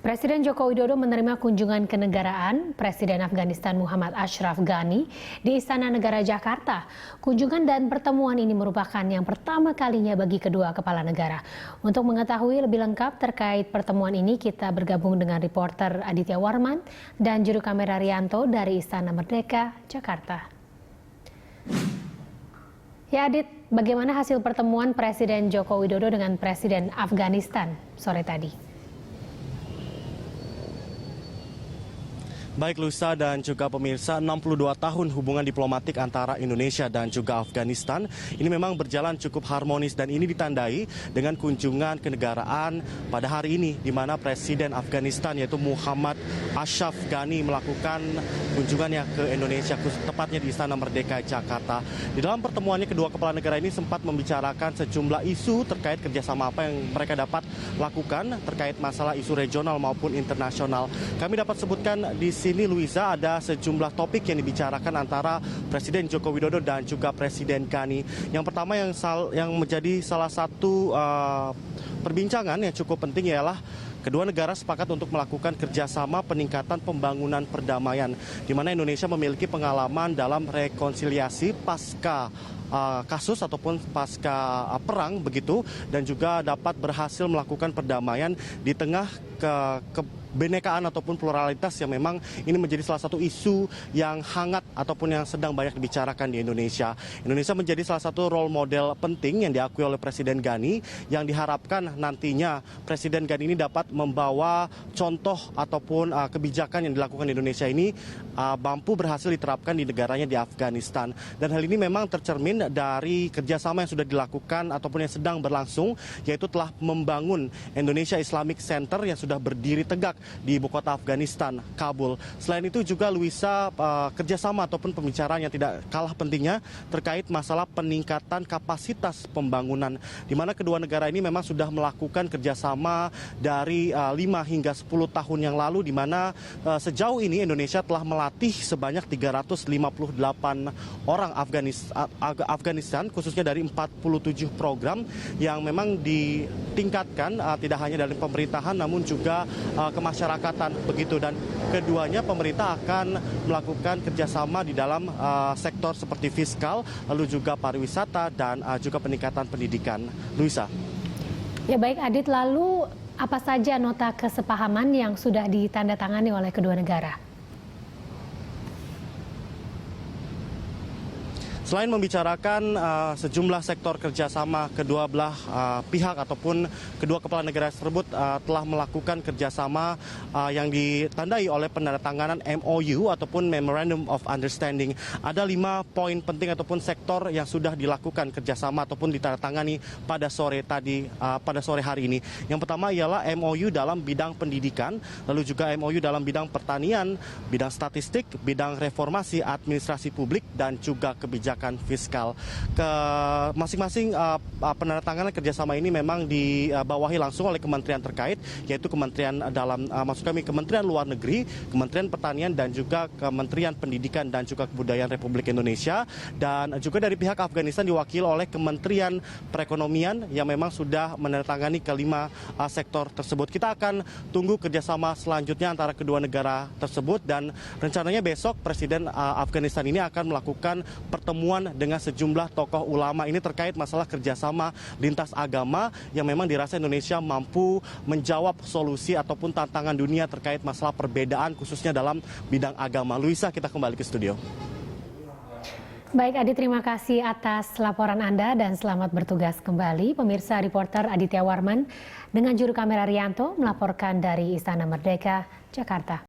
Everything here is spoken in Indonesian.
Presiden Joko Widodo menerima kunjungan kenegaraan Presiden Afghanistan Muhammad Ashraf Ghani di Istana Negara Jakarta. Kunjungan dan pertemuan ini merupakan yang pertama kalinya bagi kedua kepala negara. Untuk mengetahui lebih lengkap terkait pertemuan ini, kita bergabung dengan reporter Aditya Warman dan juru kamera Rianto dari Istana Merdeka, Jakarta. Ya Adit, bagaimana hasil pertemuan Presiden Joko Widodo dengan Presiden Afghanistan sore tadi? Baik Luisa dan juga pemirsa, 62 tahun hubungan diplomatik antara Indonesia dan juga Afghanistan ini memang berjalan cukup harmonis dan ini ditandai dengan kunjungan kenegaraan pada hari ini di mana Presiden Afghanistan yaitu Muhammad Ashraf Ghani melakukan kunjungannya ke Indonesia, tepatnya di Istana Merdeka Jakarta. Di dalam pertemuannya kedua kepala negara ini sempat membicarakan sejumlah isu terkait kerjasama apa yang mereka dapat lakukan terkait masalah isu regional maupun internasional. Kami dapat sebutkan di sini Luisa ada sejumlah topik yang dibicarakan antara Presiden Joko Widodo dan juga Presiden Ghani. Yang pertama yang menjadi salah satu perbincangan yang cukup penting ialah kedua negara sepakat untuk melakukan kerjasama peningkatan pembangunan perdamaian, di mana Indonesia memiliki pengalaman dalam rekonsiliasi pasca kasus ataupun pasca perang begitu, dan juga dapat berhasil melakukan perdamaian di tengah kebenekaan ataupun pluralitas yang memang ini menjadi salah satu isu yang hangat ataupun yang sedang banyak dibicarakan di Indonesia. Indonesia menjadi salah satu role model penting yang diakui oleh Presiden Ghani, yang diharapkan nantinya Presiden Ghani ini dapat membawa contoh ataupun kebijakan yang dilakukan di Indonesia ini mampu berhasil diterapkan di negaranya di Afghanistan. Dan hal ini memang tercermin dari kerjasama yang sudah dilakukan ataupun yang sedang berlangsung, yaitu telah membangun Indonesia Islamic Center yang sudah berdiri tegak di ibu kota Afghanistan, Kabul. Selain itu juga Luisa, kerjasama ataupun pembicaraan yang tidak kalah pentingnya terkait masalah peningkatan kapasitas pembangunan, di mana kedua negara ini memang sudah melakukan kerjasama dari 5 hingga 10 tahun yang lalu, di mana sejauh ini Indonesia telah melatih sebanyak 358 orang Afghanistan, khususnya dari 47 program yang memang ditingkatkan tidak hanya dari pemerintahan namun juga kemasyarakatan begitu, dan keduanya pemerintah akan melakukan kerjasama di dalam sektor seperti fiskal, lalu juga pariwisata dan juga peningkatan pendidikan. Luisa. Ya baik Adit, lalu apa saja nota kesepahaman yang sudah ditandatangani oleh kedua negara? Selain membicarakan sejumlah sektor kerjasama, kedua belah pihak ataupun kedua kepala negara tersebut telah melakukan kerjasama yang ditandai oleh penandatanganan MOU ataupun Memorandum of Understanding. Ada 5 poin penting ataupun sektor yang sudah dilakukan kerjasama ataupun ditandatangani pada sore hari ini. Yang pertama ialah MOU dalam bidang pendidikan, lalu juga MOU dalam bidang pertanian, bidang statistik, bidang reformasi administrasi publik, dan juga kebijakan fiskal. Masing-masing penandatanganan kerjasama ini memang dibawahi langsung oleh kementerian terkait, yaitu Kementerian Kementerian Luar Negeri, Kementerian Pertanian, dan juga Kementerian Pendidikan dan juga Kebudayaan Republik Indonesia, dan juga dari pihak Afghanistan diwakili oleh Kementerian Perekonomian yang memang sudah menandatangani kelima sektor tersebut. Kita akan tunggu kerjasama selanjutnya antara kedua negara tersebut, dan rencananya besok Presiden Afghanistan ini akan melakukan pertemuan dengan sejumlah tokoh ulama ini terkait masalah kerjasama lintas agama yang memang dirasa Indonesia mampu menjawab solusi ataupun tantangan dunia terkait masalah perbedaan khususnya dalam bidang agama. Luisa, kita kembali ke studio. Baik Adit, terima kasih atas laporan Anda dan selamat bertugas kembali. Pemirsa, reporter Aditya Warman dengan juru kamera Rianto melaporkan dari Istana Merdeka, Jakarta.